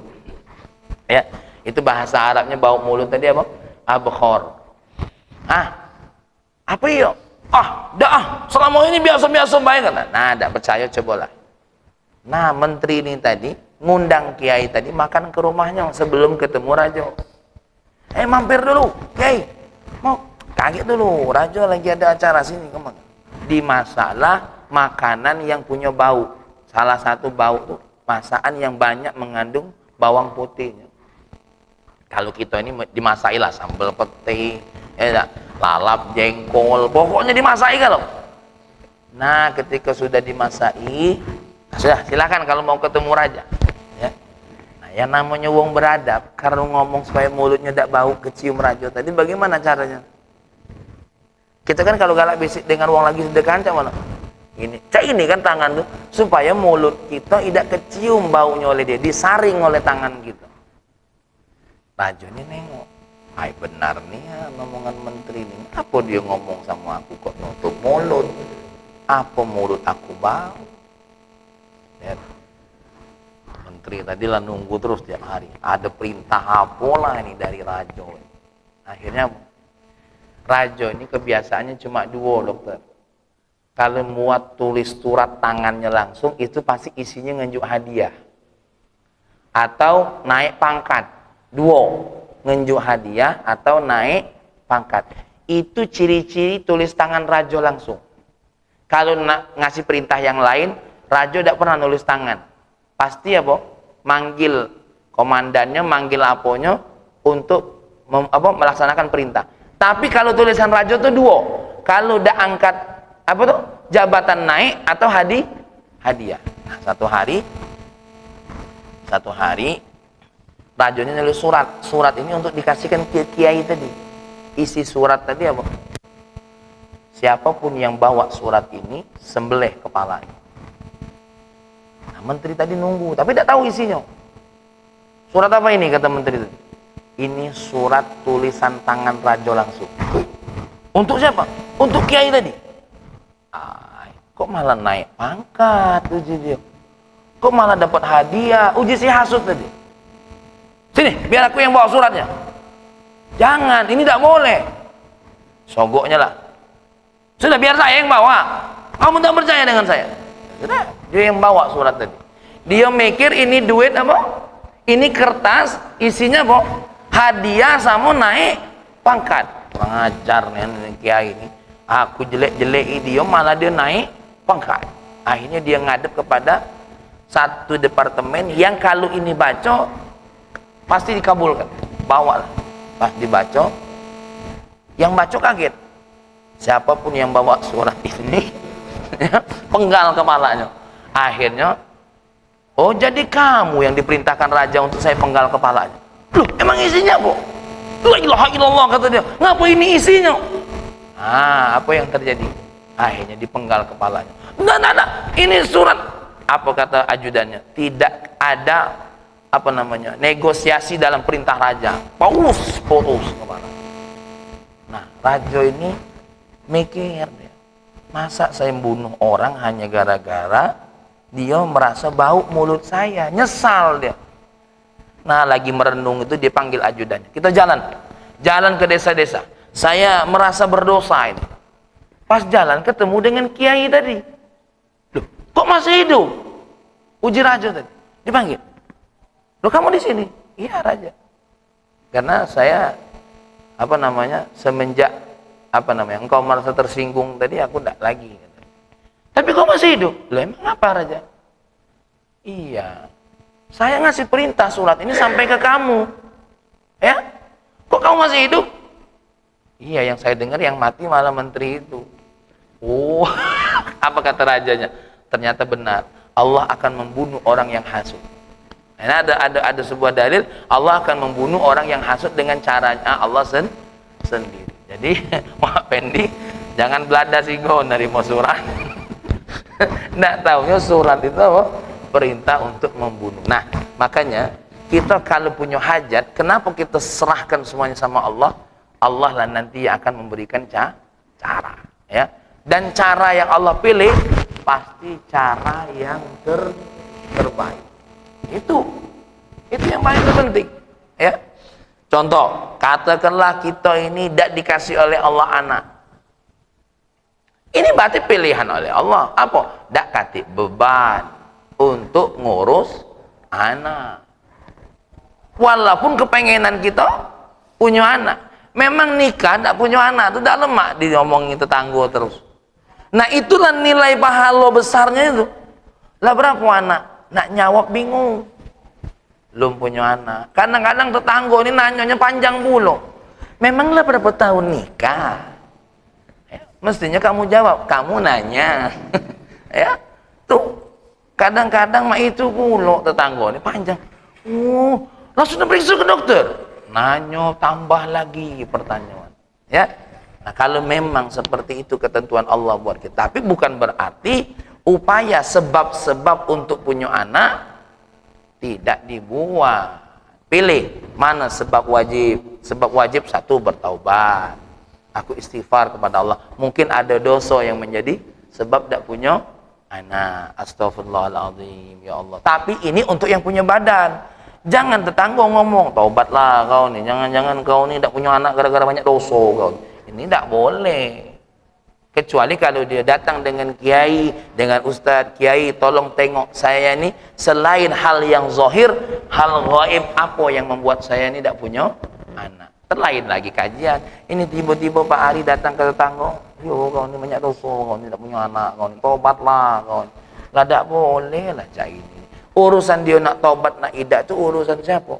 Ya, itu bahasa Arabnya bau mulut tadi apa? Abkhor. Apa iya? Selama ini biasa-biasa baik kan? Nah, tidak percaya, cobalah. Nah, menteri ini tadi ngundang kiai tadi makan ke rumahnya sebelum ketemu raja. Mampir dulu, kiai. Mau kaget dulu, raja lagi ada acara sini, kemana? Di masalah makanan yang punya bau. Salah satu bau itu masakan yang banyak mengandung bawang putihnya. Kalau kita ini dimasailah sambal pete, lalap jengkol, pokoknya dimasai kalau. Nah, ketika sudah dimasai, sudah silakan kalau mau ketemu raja. Ya. Nah, yang namanya wong beradab, karena ngomong supaya mulutnya tidak bau kecium raja tadi, bagaimana caranya? Kita kan kalau galak bisik dengan wong lagi sedekan mana? Ini kan tangan tuh supaya mulut kita tidak kecium baunya oleh dia, disaring oleh tangan kita. Raja ini nengok, benar nih ya omongan menteri ini. Apa dia ngomong sama aku kok nutup mulut? Apa mulut aku bau? Ya. Menteri tadi lah nunggu terus tiap hari. Ada perintah apa lah ini dari raja. Akhirnya raja ini kebiasaannya cuma 2, dokter. Kalau muat tulis surat tangannya langsung, itu pasti isinya ngenjuk hadiah. Atau naik pangkat. 2, ngenjuk hadiah atau naik pangkat. Itu ciri-ciri tulis tangan raja langsung. Kalau ngasih perintah yang lain, raja tidak pernah nulis tangan. Pasti apa? Manggil komandannya, manggil aponya untuk melaksanakan perintah. Tapi kalau tulisan raja itu 2. Kalau udah angkat jabatan naik atau hadiah. Nah, satu hari Satu hari rajanya nulis surat. Surat ini untuk dikasihkan ke kiai tadi. Isi surat tadi apa? Siapapun yang bawa surat ini sembelih kepalanya. Nah, menteri tadi nunggu, tapi tidak tahu isinya. Surat apa ini, kata menteri tadi? Ini surat tulisan tangan raja langsung. Untuk siapa? Untuk kiai tadi. Kok malah naik pangkat uji dia? Kok malah dapat hadiah? Uji si hasut tadi. Sini, biar aku yang bawa suratnya. Jangan, ini tidak boleh. Sogoknya lah. Sudah, biar saya yang bawa. Kamu tidak percaya dengan saya? Sudah, dia yang bawa surat tadi. Dia mikir ini duit apa? Ini kertas, isinya apa? Hadiah sama naik pangkat. Pengajar nih kiai ini. Aku jelek-jeleki dia, malah dia naik pangkat. Akhirnya dia ngadep kepada satu departemen yang kalau ini baca pasti dikabulkan. Bawa lah. Pas dibaca, yang baca kaget. Siapapun yang bawa surat ini penggal kepalanya. Akhirnya, oh jadi kamu yang diperintahkan raja untuk saya penggal kepalanya. Loh, emang isinya apa? La ilaha illallah, kata dia. Ngapa ini isinya? Apa yang terjadi? Akhirnya dipenggal kepalanya. Enggak. Ini surat. Apa kata ajudannya? Tidak ada negosiasi dalam perintah raja. Putus kepala. Nah, raja ini mikir dia. Masa saya membunuh orang hanya gara-gara dia merasa bau mulut saya? Nyesal dia. Nah, lagi merenung itu dia panggil ajudannya. Kita jalan ke desa-desa. Saya merasa berdosa ini. Pas jalan ketemu dengan kiai tadi. Loh, kok masih hidup? Uji raja tadi. Dipanggil. Loh, kamu di sini? Iya, raja. Karena saya semenjak engkau merasa tersinggung tadi, aku tidak lagi. Tapi kok masih hidup? Loh, emang apa, raja? Iya. Saya ngasih perintah surat ini sampai ke kamu. Ya? Kok kamu masih hidup? Iya, yang saya dengar yang mati malah menteri itu. Oh, apa kata rajanya? Ternyata benar. Allah akan membunuh orang yang hasut. Nah, ada sebuah dalil, Allah akan membunuh orang yang hasut dengan caranya Allah sendiri. Jadi, Mak Pendi, jangan belada singgo nerima surat. Nggak taunya surat itu apa? Perintah untuk membunuh. Nah, makanya kita kalau punya hajat, kenapa kita serahkan semuanya sama Allah? Allah lah nanti yang akan memberikan cara, ya. Dan cara yang Allah pilih pasti cara yang terbaik. Itu yang paling penting, ya. Contoh, katakanlah kita ini tidak dikasih oleh Allah anak. Ini berarti pilihan oleh Allah. Apa? Tidak kasih beban untuk ngurus anak. Walaupun kepengenan kita punya anak. Memang nikah tidak punya anak itu tidak lemak diomongin tetangga terus. Nah, itulah nilai pahala besarnya itu. Lah berapa anak? Nak nyawab bingung. Belum punya anak. Kadang-kadang tetangga ini nanyanya panjang bulu. Memanglah berapa tahun nikah? Ya, mestinya kamu jawab. Kamu nanya. Ya, tuh. Kadang-kadang mah itu bulu tetangga ini panjang. Langsung periksa ke dokter. Nanya tambah lagi pertanyaan. Ya. Nah, kalau memang seperti itu ketentuan Allah buat kita. Tapi bukan berarti upaya sebab-sebab untuk punya anak tidak dibuat. Pilih mana sebab wajib. Sebab wajib satu, bertaubat. Aku istighfar kepada Allah. Mungkin ada dosa yang menjadi sebab tidak punya anak. Astagfirullahaladzim, ya Allah. Tapi ini untuk yang punya badan. Jangan tetangga ngomong, taubatlah kau nih. Jangan-jangan kau nih tidak punya anak gara-gara banyak dosa kau. Ini tidak boleh. Kecuali kalau dia datang dengan kiai, dengan ustaz, kiai tolong tengok saya ini selain hal yang zahir, hal gaib apa yang membuat saya ini tidak punya anak. Terlain lagi kajian. Ini tiba-tiba Pak Ari datang ke tetangga, yo kau ini banyak dosa, kau ini tidak punya anak, kau ini tobatlah kau. Lah tidak boleh lah cak ini. Urusan dia nak taubat nak idak itu urusan siapa?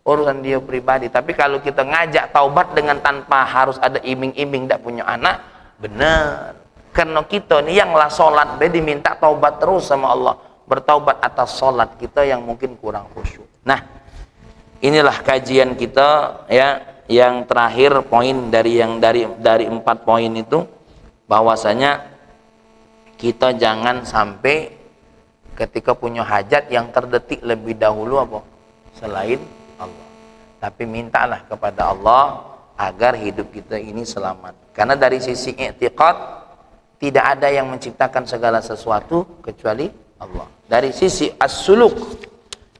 Urusan dia pribadi. Tapi kalau kita ngajak taubat dengan tanpa harus ada iming-iming tidak punya anak, benar. Karena kita nih yang lah sholat be diminta taubat terus sama Allah. bertaubat atas sholat kita yang mungkin kurang khusyuk. Nah, inilah kajian kita ya, yang terakhir poin dari 4 poin itu, bahwasanya kita jangan sampai ketika punya hajat yang terdetik lebih dahulu apa? Selain Allah. Tapi mintalah kepada Allah agar hidup kita ini selamat. Karena dari sisi i'tiqad tidak ada yang menciptakan segala sesuatu kecuali Allah. Dari sisi as-suluk,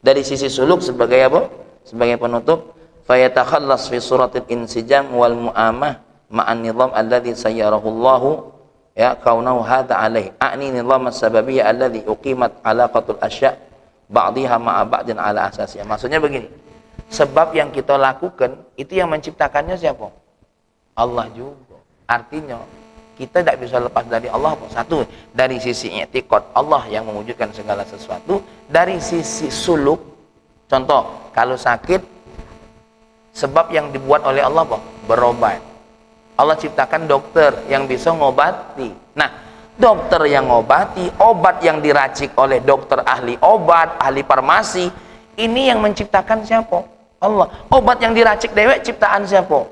dari sisi suluk sebagai apa? Sebagai penutup, fayatakhallas fi suratil insijam wal mu'amah ma'an nizam alladhi sayyarahu Allahu ya kaunahu hadha alaih a'ni nizam as-sababiyyah alladhi uqimat alaqatul asya' ba'dihha ma'a ba'din ala asasiyah. Maksudnya begini, sebab yang kita lakukan itu yang menciptakannya siapa? Allah juga. Artinya kita tidak bisa lepas dari Allah. Satu, dari sisi i'tiqad Allah yang mewujudkan segala sesuatu. Dari sisi suluk, contoh kalau sakit, sebab yang dibuat oleh Allah apa? Berobat. Allah ciptakan dokter yang bisa ngobati. Nah, dokter yang ngobati, obat yang diracik oleh dokter ahli obat, ahli farmasi, ini yang menciptakan siapa? Allah. Obat yang diracik dewek ciptaan siapa?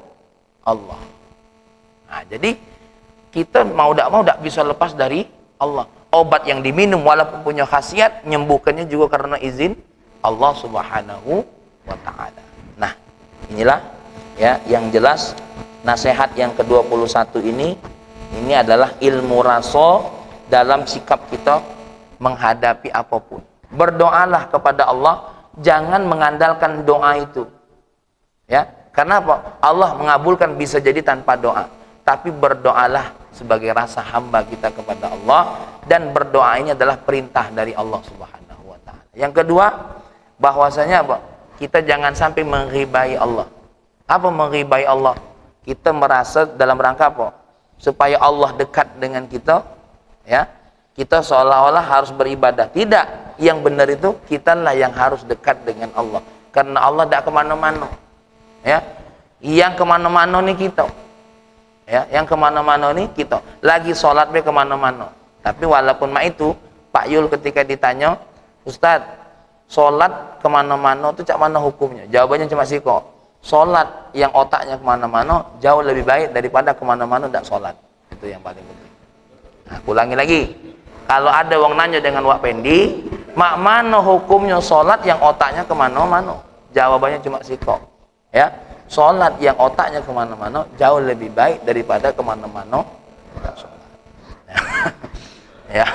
Allah. Nah, jadi kita mau tidak bisa lepas dari Allah. Obat yang diminum walaupun punya khasiat, nyembuhkannya juga karena izin Allah Subhanahu wa ta'ala. Nah, inilah ya yang jelas nasihat yang ke-21 ini adalah ilmu raso dalam sikap kita menghadapi apapun. Berdoalah kepada Allah, jangan mengandalkan doa itu. Ya, karena apa? Allah mengabulkan bisa jadi tanpa doa. Tapi berdoalah sebagai rasa hamba kita kepada Allah, dan berdoa ini adalah perintah dari Allah Subhanahu wa ta'ala. Yang kedua, bahwasanya apa? Kita jangan sampai menghibai Allah. Apa menghibai Allah? Kita merasa dalam rangka apa? Supaya Allah dekat dengan kita, ya. Kita seolah-olah harus beribadah. Tidak, yang benar itu kitalah yang harus dekat dengan Allah. Karena Allah tidak kemana-mana, ya. Yang kemana-mana nih kita, ya. Yang kemana-mana nih kita. Lagi sholat be kemana-mana. Tapi walaupun itu, Pak Yul ketika ditanya, Ustadz, sholat kemana-mana itu cak mana hukumnya? Jawabannya cuma sih kok. Sholat yang otaknya kemana-mana jauh lebih baik daripada kemana-mana tidak sholat. Itu yang paling penting. Nah, ulangi lagi. Kalau ada wong nanya dengan Wak Pendi, mak mana hukumnya sholat yang otaknya kemana-mana? Jawabannya cuma sikok. Ya, sholat yang otaknya kemana-mana jauh lebih baik daripada kemana-mana sholat. Ya,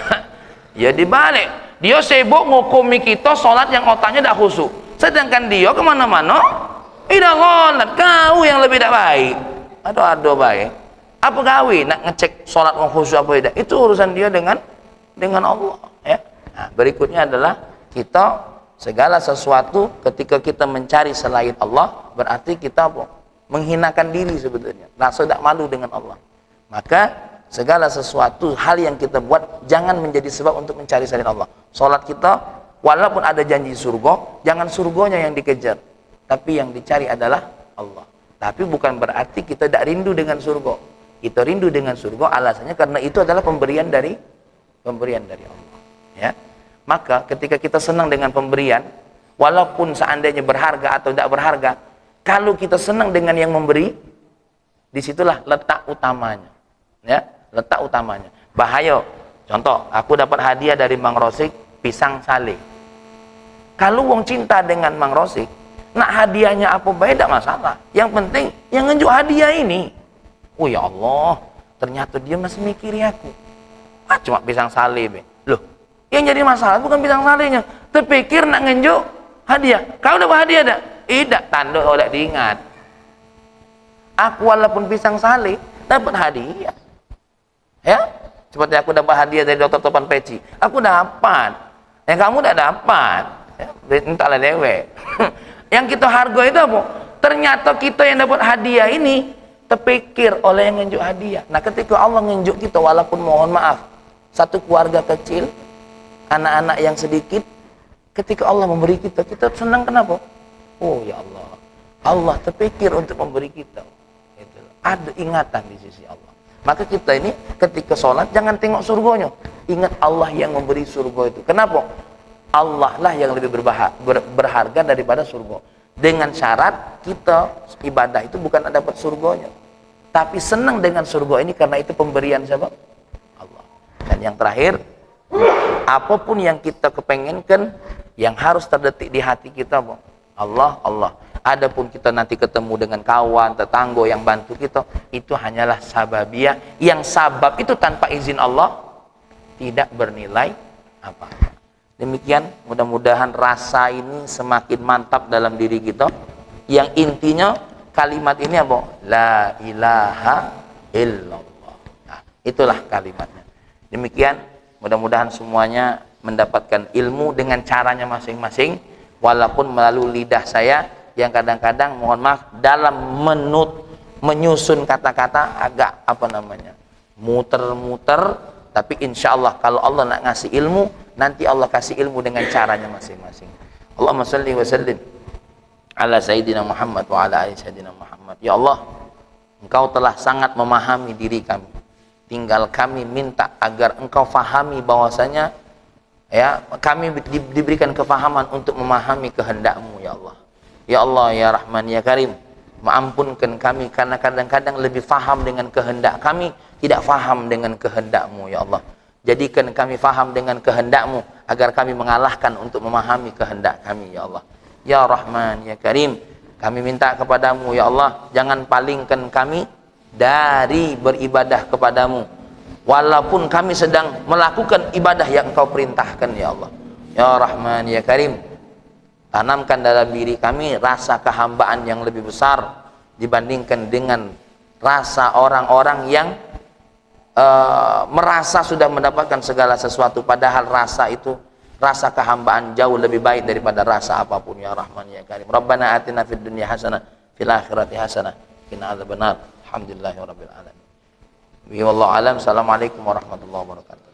ya dibalik. Dia sibuk ngukumi kita sholat yang otaknya tidak khusyuk. Sedangkan dia kemana-mana, tidak sholat. Kau yang lebih tidak baik. Aduh baik. Apa kau nak ngecek sholat khusyuk apa tidak? Itu urusan dia dengan Allah, ya. Nah, berikutnya adalah kita segala sesuatu ketika kita mencari selain Allah, berarti kita apa? Menghinakan diri sebetulnya. Rasa tidak malu dengan Allah. Maka segala sesuatu hal yang kita buat jangan menjadi sebab untuk mencari selain Allah. Salat kita walaupun ada janji surga, jangan surganya yang dikejar, tapi yang dicari adalah Allah. Tapi bukan berarti kita tidak rindu dengan surga. Kita rindu dengan surga alasannya karena itu adalah pemberian dari Allah, ya. Maka ketika kita senang dengan pemberian, walaupun seandainya berharga atau tidak berharga, kalau kita senang dengan yang memberi, disitulah letak utamanya, ya, letak utamanya. Bahaya, contoh, aku dapat hadiah dari Mang Rosik pisang sale. Kalau wong cinta dengan Mang Rosik, nak hadiahnya apa baik tidak masalah. Yang penting yang nunjuk hadiah ini. Oh ya Allah, ternyata dia masih mikiri aku. Cuma pisang sale be. Loh, yang jadi masalah bukan pisang salenya, terpikir nak ngenjuk hadiah. Kau dapat hadiah tak? Tidak, tanda kau tak diingat. Aku walaupun pisang sale dapat hadiah, ya. Seperti aku dapat hadiah dari Dr. Topan Peci, aku dapat. Yang kamu tak dapat, ya. Entahlah dewe. Yang kita hargai itu apa? Ternyata kita yang dapat hadiah ini terpikir oleh yang ngenjuk hadiah. Nah, ketika Allah ngenjuk kita, walaupun mohon maaf, satu keluarga kecil, anak-anak yang sedikit, ketika Allah memberi kita, kita senang kenapa? Oh ya Allah, Allah terpikir untuk memberi kita. Itu. Ada ingatan di sisi Allah. Maka kita ini ketika sholat jangan tengok surganya, ingat Allah yang memberi surga itu. Kenapa? Allah lah yang lebih berharga daripada surga. Dengan syarat kita ibadah itu bukan dapat surganya, tapi senang dengan surga ini karena itu pemberian siapa? Allah. Dan yang terakhir, apapun yang kita kepengenkan, yang harus terdetik di hati kita, Allah, Allah. Adapun kita nanti ketemu dengan kawan, tetangga yang bantu kita, itu hanyalah sababiyah. Yang sabab itu tanpa izin Allah tidak bernilai apa-apa. Demikian, mudah-mudahan rasa ini semakin mantap dalam diri kita. Yang intinya kalimat ini apa? La ilaha illallah. Nah, itulah kalimatnya. Demikian, mudah-mudahan semuanya mendapatkan ilmu dengan caranya masing-masing, walaupun melalui lidah saya yang kadang-kadang mohon maaf dalam menyusun kata-kata agak muter-muter, tapi insya Allah kalau Allah nak ngasih ilmu, nanti Allah kasih ilmu dengan caranya masing-masing. Allahumma salli wa sallim ala Sayyidina Muhammad wa ala ali Sayyidina Muhammad. Ya Allah, Engkau telah sangat memahami diri kami. Tinggal kami minta agar Engkau fahami bahwasanya ya kami diberikan kefahaman untuk memahami kehendak-Mu ya Allah. Ya Allah, ya Rahman, ya Karim, maampunkan kami karena kadang-kadang lebih faham dengan kehendak kami, tidak faham dengan kehendak-Mu ya Allah. Jadikan kami faham dengan kehendak-Mu agar kami mengalahkan untuk memahami kehendak kami ya Allah. Ya Rahman, ya Karim, kami minta kepadamu ya Allah, jangan palingkan kami dari beribadah kepadamu walaupun kami sedang melakukan ibadah yang Engkau perintahkan ya Allah. Ya Rahman, ya Karim, tanamkan dalam diri kami rasa kehambaan yang lebih besar dibandingkan dengan rasa orang-orang yang merasa sudah mendapatkan segala sesuatu, padahal rasa itu, rasa kehambaan jauh lebih baik daripada rasa apapun ya Rahman, ya Karim. Rabbana atina fid dunya hasanah fil akhirati hasanah qina adzabannar. Alhamdulillahirabbil alamin. Wallahu alam. Assalamualaikum warahmatullahi wabarakatuh.